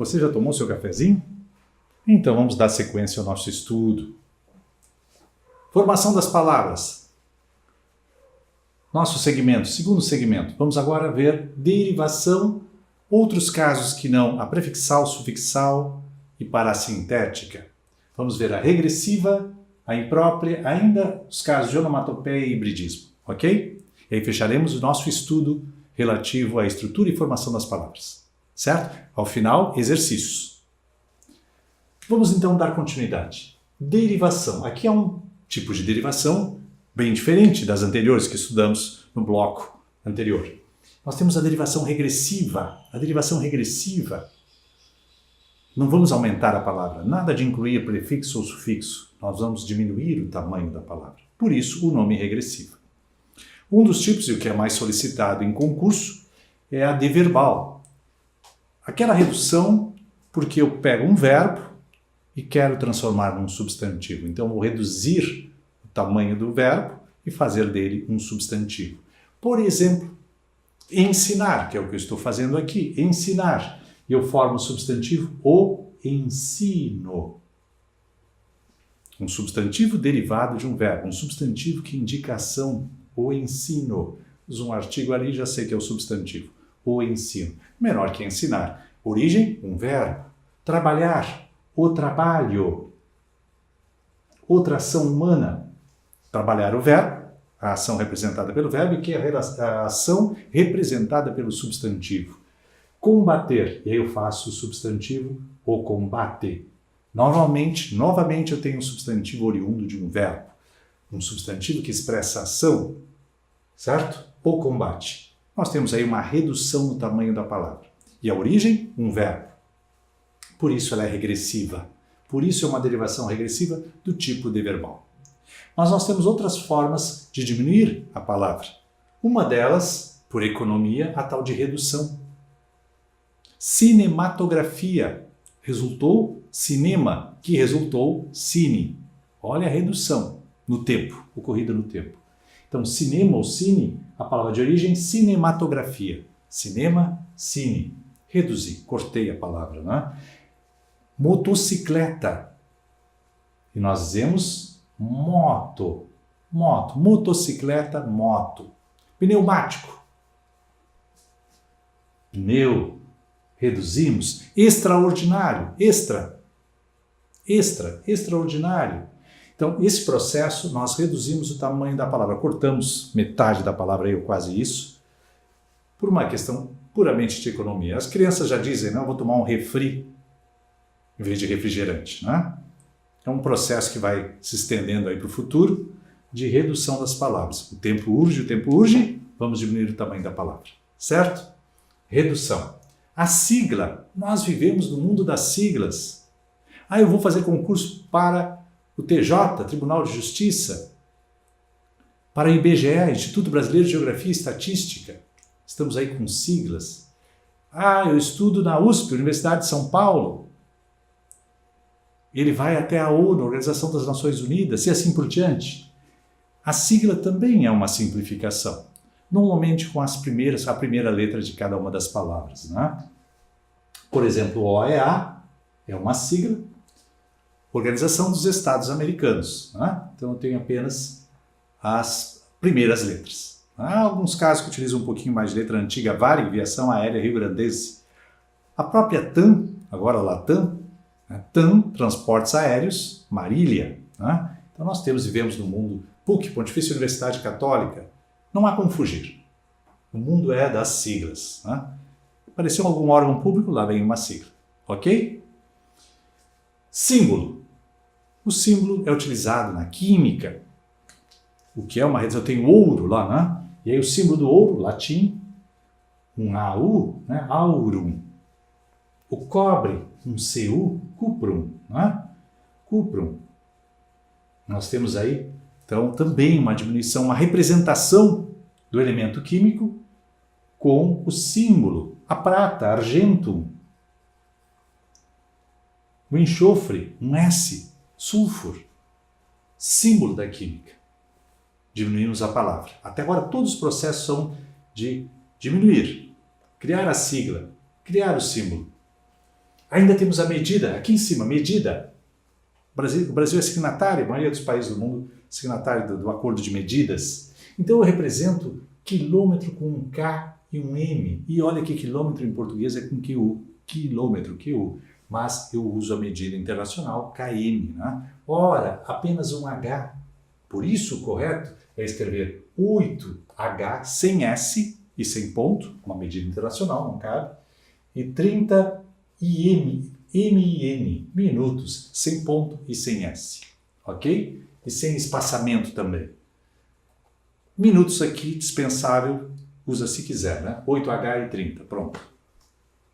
Você já tomou seu cafezinho? Então vamos dar sequência ao nosso estudo. Formação das palavras. Nosso segmento, segundo segmento. Vamos agora ver derivação, outros casos que não a prefixal, sufixal e parassintética. Vamos ver a regressiva, a imprópria, ainda os casos de onomatopeia e hibridismo, ok? E aí fecharemos o nosso estudo relativo à estrutura e formação das palavras, certo? Ao final, exercícios. Vamos então dar continuidade. Derivação. Aqui é um tipo de derivação bem diferente das anteriores que estudamos no bloco anterior. Nós temos a derivação regressiva. A derivação regressiva, não vamos aumentar a palavra, nada de incluir prefixo ou sufixo. Nós vamos diminuir o tamanho da palavra. Por isso, o nome regressiva. Um dos tipos, e o que é mais solicitado em concurso, é a deverbal. Aquela redução porque eu pego um verbo e quero transformar num substantivo. Então, vou reduzir o tamanho do verbo e fazer dele um substantivo. Por exemplo, ensinar, que é o que eu estou fazendo aqui. Ensinar. E eu formo o substantivo o ensino. Um substantivo derivado de um verbo. Um substantivo que indica ação. O ensino. Usa um artigo ali, já sei que é o substantivo. O ensino. Menor que ensinar. Origem, um verbo. Trabalhar. O trabalho. Outra ação humana. Trabalhar o verbo, a ação representada pelo verbo, e que é a ação representada pelo substantivo. Combater, e aí eu faço o substantivo o combate. Novamente eu tenho um substantivo oriundo de um verbo. Um substantivo que expressa ação, certo? O combate. Nós temos aí uma redução no tamanho da palavra. E a origem, um verbo. Por isso ela é regressiva. Por isso é uma derivação regressiva do tipo deverbal. Mas nós temos outras formas de diminuir a palavra. Uma delas, por economia, a tal de redução. Cinematografia. Resultou cinema, que resultou cine. Olha a redução no tempo, ocorrida no tempo. Então, cinema ou cine, a palavra de origem, cinematografia. Cinema, cine. Reduzi, cortei a palavra, né? Motocicleta. E nós dizemos moto. Moto. Motocicleta, moto. Pneumático. Pneu. Reduzimos. Extraordinário. Extraordinário. Então, esse processo, nós reduzimos o tamanho da palavra. Cortamos metade da palavra, ou quase isso, por uma questão puramente de economia. As crianças já dizem, não, eu vou tomar um refri em vez de refrigerante, né? É um processo que vai se estendendo aí para o futuro de redução das palavras. O tempo urge, vamos diminuir o tamanho da palavra, certo? Redução. A sigla. Nós vivemos no mundo das siglas. Eu vou fazer concurso para o TJ, Tribunal de Justiça, para o IBGE, Instituto Brasileiro de Geografia e Estatística. Estamos aí com siglas. Eu estudo na USP, Universidade de São Paulo. Ele vai até a ONU, Organização das Nações Unidas, e assim por diante. A sigla também é uma simplificação, normalmente com a primeira letra de cada uma das palavras, né? Por exemplo, OEA é uma sigla, Organização dos Estados Americanos, né? Então eu tenho apenas as primeiras letras. Há alguns casos que utilizam um pouquinho mais de letra antiga, Varig, Viação Aérea Rio-Grandense. A própria TAM, agora Latam, TAM, Transportes Aéreos, Marília. Né? Então nós vivemos no mundo PUC, Pontifícia Universidade Católica. Não há como fugir. O mundo é das siglas. Né? Apareceu algum órgão público, lá vem uma sigla. Ok? Símbolo. O símbolo é utilizado na química. O que é uma redução? Eu tenho ouro lá, né? E aí o símbolo do ouro, latim, um AU, né? Aurum. O cobre, um CU, cuprum, né? Cuprum. Nós temos aí, então, também uma diminuição, uma representação do elemento químico com o símbolo. A prata, argentum. O enxofre, um S, sulfur. Símbolo da química. Diminuímos a palavra. Até agora, todos os processos são de diminuir, criar a sigla, criar o símbolo. Ainda temos a medida, aqui em cima, medida. O Brasil é signatário, a maioria dos países do mundo é signatário do Acordo de Medidas. Então eu represento quilômetro com um K e um M. E olha que quilômetro em português é com QU, quilômetro, QU. Mas eu uso a medida internacional, km. Né? Ora, apenas um H. Por isso, o correto é escrever 8H sem S e sem ponto, uma medida internacional, não cabe, e 30 MIN, minutos, sem ponto e sem S. Ok? E sem espaçamento também. Minutos aqui, dispensável, usa se quiser, né? 8H e 30, pronto.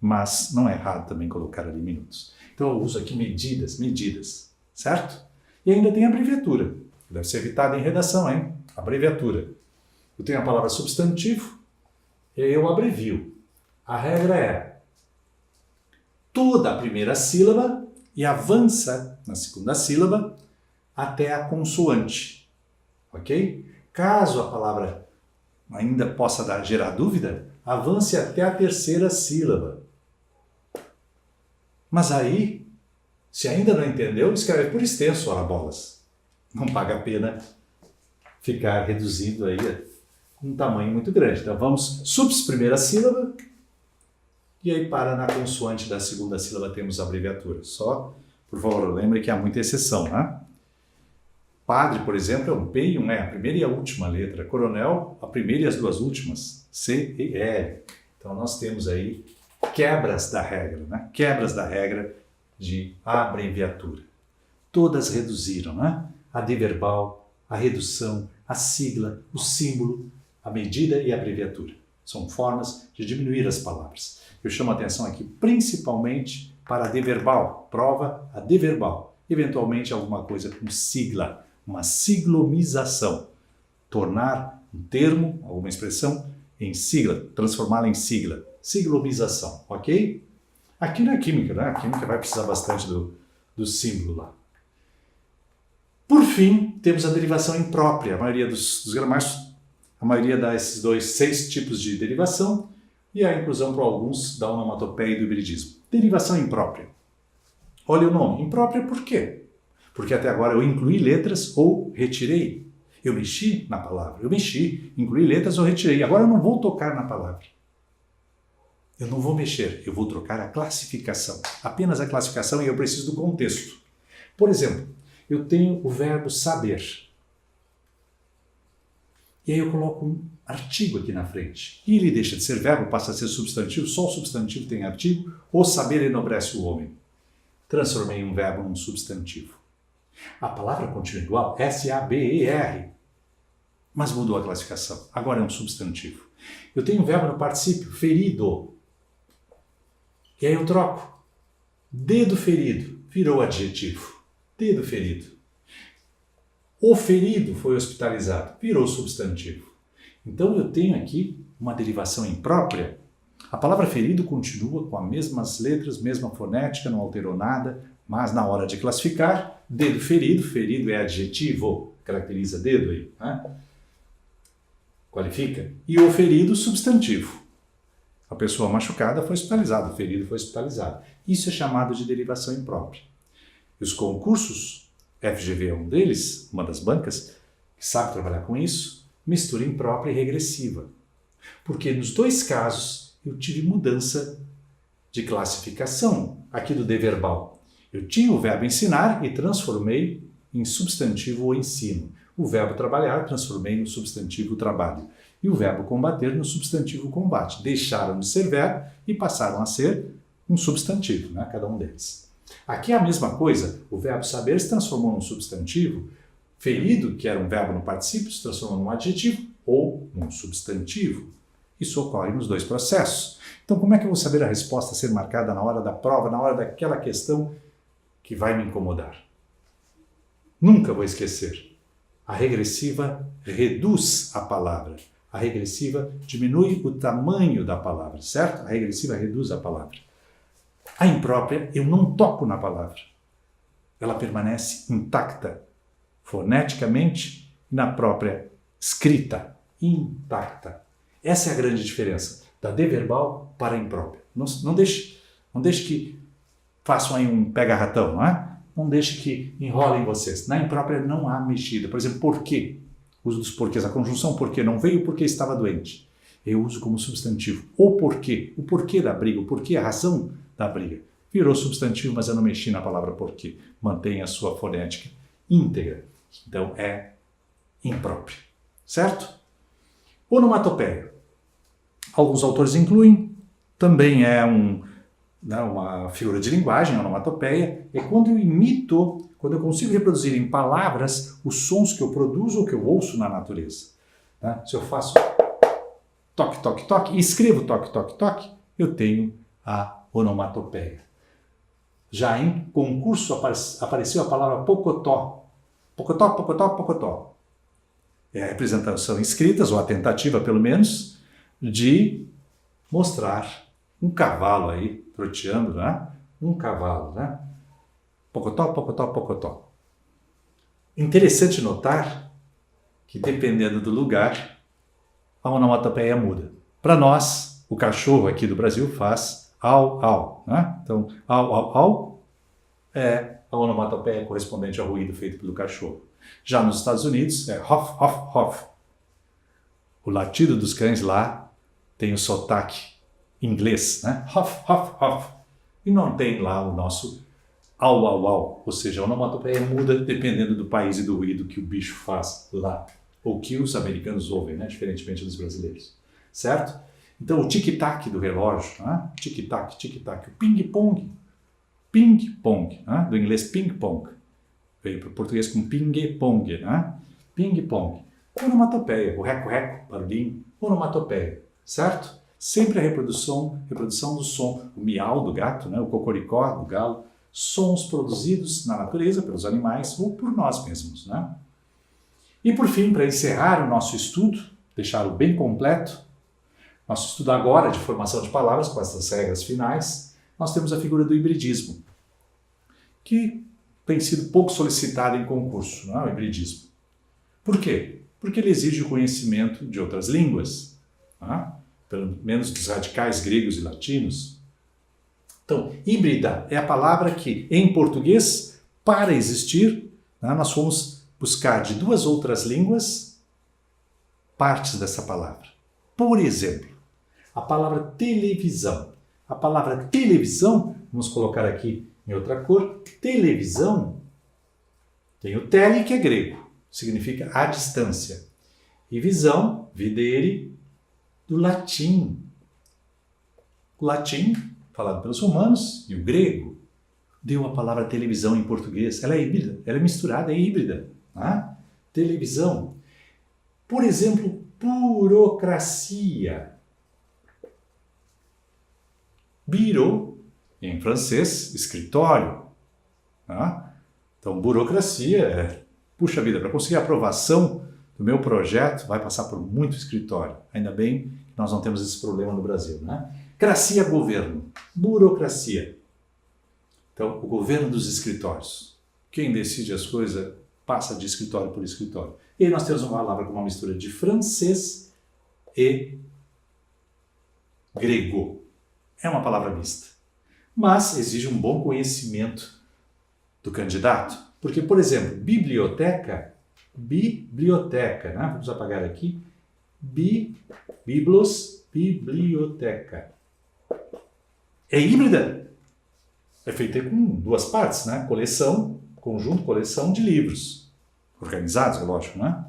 Mas não é errado também colocar ali minutos. Então eu uso aqui medidas, certo? E ainda tem a abreviatura. Deve ser evitada em redação, hein? Abreviatura. Eu tenho a palavra substantivo e eu abrevio. A regra é toda a primeira sílaba e avança na segunda sílaba até a consoante. Ok? Caso a palavra ainda possa gerar dúvida, avance até a terceira sílaba. Mas aí, se ainda não entendeu, escreve por extenso, ora bolas. Não paga a pena ficar reduzindo aí com um tamanho muito grande. Então vamos, subs primeira sílaba, e aí para na consoante da segunda sílaba temos a abreviatura. Só, por favor, lembre que há muita exceção, né? Padre, por exemplo, é um P e um E, a primeira e a última letra. Coronel, a primeira e as duas últimas, C e L. Então nós temos aí quebras da regra, né? Quebras da regra de abreviatura. Todas reduziram, né? A adverbal, a redução, a sigla, o símbolo, a medida e a abreviatura. São formas de diminuir as palavras. Eu chamo a atenção aqui principalmente para a adverbal, prova adverbal. Eventualmente alguma coisa com sigla, uma siglomização. Tornar um termo, alguma expressão, em sigla, transformá-la em sigla. Siglomização, ok? Aqui não é química, né? A química vai precisar bastante do símbolo lá. Por fim, temos a derivação imprópria. A maioria dos gramáticos, a maioria dá esses 6 tipos de derivação e a inclusão para alguns da onomatopeia e do hibridismo. Derivação imprópria. Olha o nome. Imprópria por quê? Porque até agora eu incluí letras ou retirei. Eu mexi na palavra. Eu mexi, incluí letras ou retirei. Agora eu não vou tocar na palavra. Eu não vou mexer, eu vou trocar a classificação. Apenas a classificação e eu preciso do contexto. Por exemplo, eu tenho o verbo saber. E aí eu coloco um artigo aqui na frente. E ele deixa de ser verbo, passa a ser substantivo, só o substantivo tem artigo. O saber enobrece o homem. Transformei um verbo num substantivo. A palavra continua igual, S-A-B-E-R. Mas mudou a classificação. Agora é um substantivo. Eu tenho um verbo no particípio, ferido. E aí eu troco. Dedo ferido virou adjetivo. Dedo ferido. O ferido foi hospitalizado, virou substantivo. Então eu tenho aqui uma derivação imprópria. A palavra ferido continua com as mesmas letras, mesma fonética, não alterou nada, mas na hora de classificar, dedo ferido, ferido é adjetivo, caracteriza dedo aí, né? Qualifica. E o ferido, substantivo. A pessoa machucada foi hospitalizada, o ferido foi hospitalizado. Isso é chamado de derivação imprópria. E os concursos, FGV é um deles, uma das bancas, que sabe trabalhar com isso, mistura imprópria e regressiva. Porque nos dois casos eu tive mudança de classificação aqui do D verbal. Eu tinha o verbo ensinar e transformei em substantivo o ensino. O verbo trabalhar transformei no substantivo trabalho. E o verbo combater no substantivo combate. Deixaram de ser verbo e passaram a ser um substantivo, né? Cada um deles. Aqui é a mesma coisa, o verbo saber se transformou num substantivo, ferido, que era um verbo no particípio, se transformou num adjetivo ou num substantivo. Isso ocorre nos dois processos. Então, como é que eu vou saber a resposta a ser marcada na hora da prova, na hora daquela questão que vai me incomodar? Nunca vou esquecer. A regressiva reduz a palavra. A regressiva diminui o tamanho da palavra, certo? A regressiva reduz a palavra. A imprópria, eu não toco na palavra. Ela permanece intacta, foneticamente, na própria escrita, intacta. Essa é a grande diferença da D verbal para a imprópria. Não deixe que façam aí um pega-ratão, não é? Não deixe que enrolem vocês. Na imprópria não há mexida. Por exemplo, porquê? Uso dos porquês. A conjunção porquê não veio porque estava doente. Eu uso como substantivo. O porquê da briga, o porquê, a razão da briga. Virou substantivo, mas eu não mexi na palavra porquê. Mantenha a sua fonética íntegra. Então é impróprio. Certo? Onomatopeia. Alguns autores incluem. Também é uma figura de linguagem, onomatopeia. É quando eu imito, quando eu consigo reproduzir em palavras os sons que eu produzo ou que eu ouço na natureza. Tá? Se eu faço toque, toque, toque, e escrevo toque, toque, toque, eu tenho a onomatopeia. Já em concurso apareceu a palavra pocotó. Pocotó, pocotó, pocotó. É a representação escrita, ou a tentativa pelo menos, de mostrar um cavalo aí, troteando, né? Um cavalo, né? Pocotó, pocotó, pocotó. Interessante notar que, dependendo do lugar, a onomatopeia muda. Para nós, o cachorro aqui do Brasil faz au, au, né? Então, au, au, au é a onomatopeia correspondente ao ruído feito pelo cachorro. Já nos Estados Unidos é hof, hof, hof. O latido dos cães lá tem o sotaque inglês, né? Hof, hof, hof. E não tem lá o nosso au, au, au. Ou seja, a onomatopeia muda dependendo do país e do ruído que o bicho faz lá. Ou que os americanos ouvem, né? Diferentemente dos brasileiros. Certo? Então, o tic-tac do relógio, né? Tic-tac, tic-tac. O ping-pong. Ping-pong, né? Do inglês ping-pong. Veio para o português com ping-pong, né? Ping-pong. Onomatopeia. O reco-reco, barulhinho. Onomatopeia. Certo? Sempre a reprodução do som. O miau do gato, né? O cocoricó do galo. Sons produzidos na natureza pelos animais ou por nós mesmos, né? E por fim, para encerrar o nosso estudo, deixá-lo bem completo, nosso estudo agora de formação de palavras com essas regras finais, nós temos a figura do hibridismo, que tem sido pouco solicitado em concurso, não é? O hibridismo. Por quê? Porque ele exige o conhecimento de outras línguas, não é? Pelo menos dos radicais gregos e latinos. Então, híbrida é a palavra que, em português, para existir, né, nós fomos buscar de duas outras línguas partes dessa palavra. Por exemplo, a palavra televisão. A palavra televisão, vamos colocar aqui em outra cor, televisão, tem o tele, que é grego, significa a distância, e visão, videre, do latim. O latim, falado pelos romanos, e o grego, deu a palavra televisão em português. Ela é híbrida, ela é misturada, é híbrida. Tá? Televisão. Por exemplo, burocracia. Bureau, em francês, escritório. Tá? Então, burocracia puxa vida, para conseguir a aprovação do meu projeto, vai passar por muito escritório. Ainda bem que nós não temos esse problema no Brasil, né? Cracia, governo. Burocracia. Então, o governo dos escritórios. Quem decide as coisas passa de escritório por escritório. E aí nós temos uma palavra com uma mistura de francês e grego. É uma palavra mista. Mas exige um bom conhecimento do candidato. Porque, por exemplo, biblioteca, né? Vamos apagar aqui. Biblos, biblioteca. É híbrida. É feita com duas partes, né? Coleção, conjunto, coleção de livros. Organizados, é lógico, né?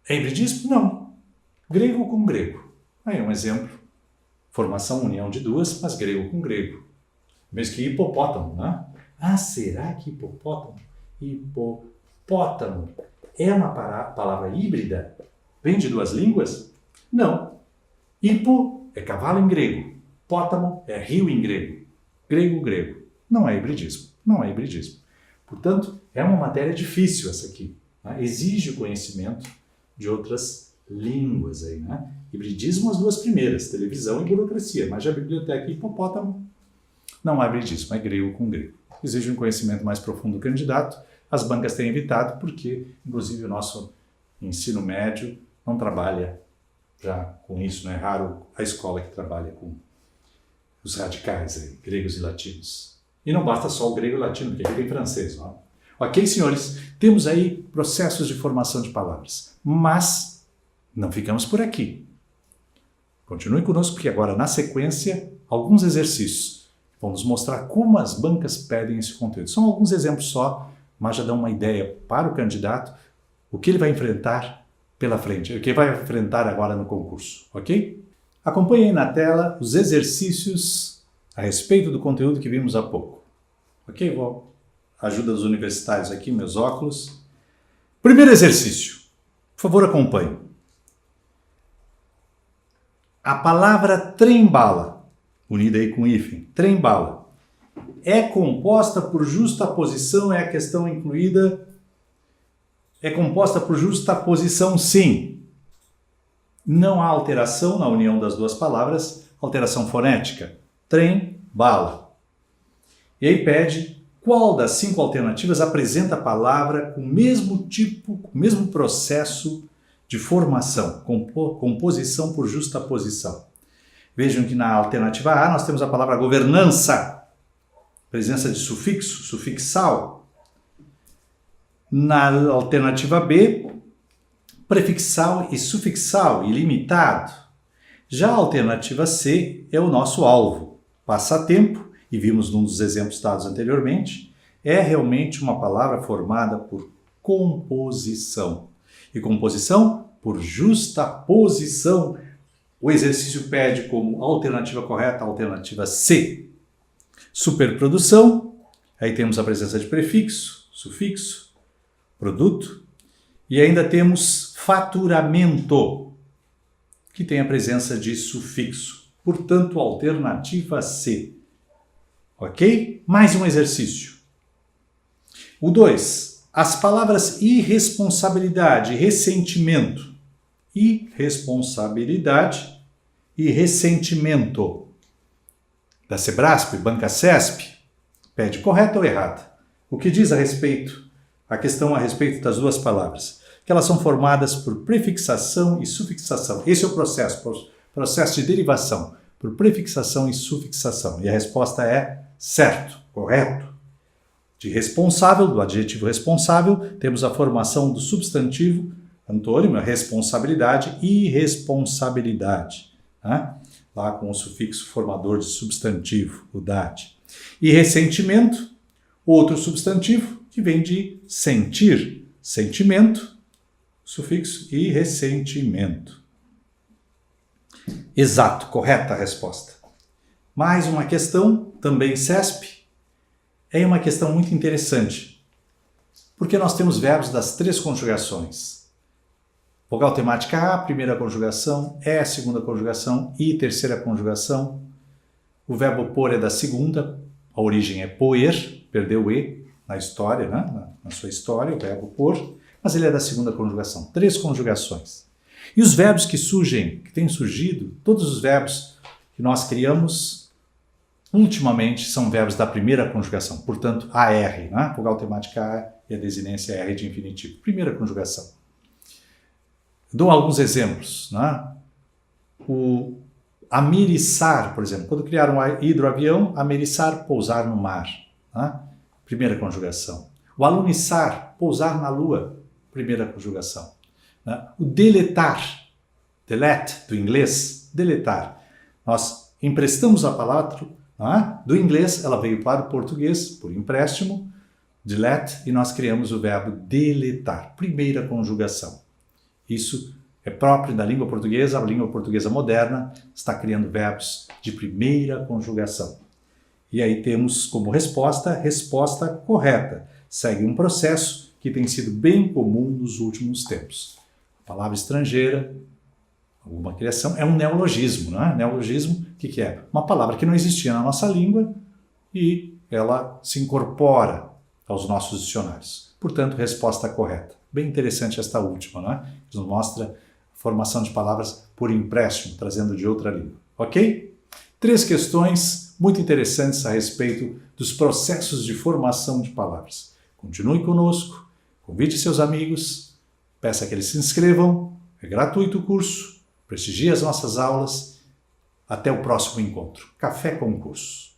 É hibridismo? Não. Grego com grego. Aí um exemplo. Formação, união de duas, mas grego com grego. Mesmo que hipopótamo, né? Ah, será que hipopótamo? Hipopótamo é uma palavra híbrida? Vem de duas línguas? Não. Hipo é cavalo em grego. Pótamo é rio em grego. Grego, grego. Não é hibridismo. Não é hibridismo. Portanto, é uma matéria difícil essa aqui. Né? Exige o conhecimento de outras línguas aí, né? Hibridismo, as duas primeiras, televisão e burocracia. Mas já a biblioteca e hipopótamo não é hibridismo, é grego com grego. Exige um conhecimento mais profundo do candidato. As bancas têm evitado porque, inclusive, o nosso ensino médio não trabalha já com isso, né? É raro a escola que trabalha com os radicais aí, gregos e latinos. E não basta só o grego e o latino, porque aqui tem francês, não é? Ok, senhores? Temos aí processos de formação de palavras. Mas não ficamos por aqui. Continue conosco, porque agora, na sequência, alguns exercícios vão nos mostrar como as bancas pedem esse conteúdo. São alguns exemplos só, mas já dão uma ideia para o candidato o que ele vai enfrentar pela frente, o que ele vai enfrentar agora no concurso, ok? Acompanhe aí na tela os exercícios a respeito do conteúdo que vimos há pouco. Ok? Vou ajuda dos universitários aqui, meus óculos. Primeiro exercício. Por favor, acompanhe. A palavra trem-bala, unida aí com hífen, trem-bala, é composta por justaposição, é a questão incluída. É composta por justaposição, sim. Não há alteração na união das duas palavras, alteração fonética. Trem, bala. E aí pede qual das 5 alternativas apresenta a palavra com o mesmo tipo, com o mesmo processo de formação, composição por justaposição. Vejam que na alternativa A nós temos a palavra governança, presença de sufixo, sufixal. Na alternativa B, prefixal e sufixal, ilimitado. Já a alternativa C é o nosso alvo, passatempo, e vimos num dos exemplos dados anteriormente, é realmente uma palavra formada por composição. E composição por justaposição. O exercício pede como alternativa correta a alternativa C. Superprodução, aí temos a presença de prefixo, sufixo, produto, e ainda temos faturamento, que tem a presença de sufixo. Portanto, alternativa C. Ok? Mais um exercício. O 2. As palavras irresponsabilidade e ressentimento. Irresponsabilidade e ressentimento. Da Sebrasp, Banca CESP, pede correta ou errada? O que diz a respeito? A questão a respeito das duas palavras, que elas são formadas por prefixação e sufixação. Esse é o processo de derivação, por prefixação e sufixação. E a resposta é certo, correto. De responsável, do adjetivo responsável, temos a formação do substantivo, antônimo, responsabilidade e irresponsabilidade. Né? Lá com o sufixo formador de substantivo, o dade. E ressentimento, outro substantivo, que vem de sentir, sentimento, sufixo e ressentimento. Exato, correta a resposta. Mais uma questão, também CESP, é uma questão muito interessante, porque nós temos verbos das 3 conjugações. Vogal temática A, primeira conjugação, E, segunda conjugação, I, terceira conjugação. O verbo pôr é da segunda, a origem é poer, perdeu o E na história, né? Na sua história, o verbo pôr, mas ele é da segunda conjugação, 3 conjugações. E os verbos que surgem, que têm surgido, todos os verbos que nós criamos, ultimamente, são verbos da primeira conjugação, portanto, AR, né? Vogal temática A e a desinência R de infinitivo, primeira conjugação. Dou alguns exemplos, né? O ameriçar, por exemplo, quando criaram um hidroavião, ameriçar, pousar no mar, né? Primeira conjugação. O aluniçar, pousar na lua, primeira conjugação. Né? O deletar, delete, do inglês, deletar. Nós emprestamos a palavra, né? Do inglês, ela veio para o português, por empréstimo, delete, e nós criamos o verbo deletar, primeira conjugação. Isso é próprio da língua portuguesa, a língua portuguesa moderna está criando verbos de primeira conjugação. E aí temos como resposta correta. Segue um processo que tem sido bem comum nos últimos tempos. A palavra estrangeira, alguma criação, é um neologismo, não é? Neologismo, o que é? Uma palavra que não existia na nossa língua e ela se incorpora aos nossos dicionários. Portanto, resposta correta. Bem interessante esta última, não é? Que nos mostra a formação de palavras por empréstimo, trazendo de outra língua. Ok? 3 questões muito interessantes a respeito dos processos de formação de palavras. Continue conosco, convide seus amigos, peça que eles se inscrevam, é gratuito o curso, prestigie as nossas aulas, Até o próximo encontro. Café com Curso.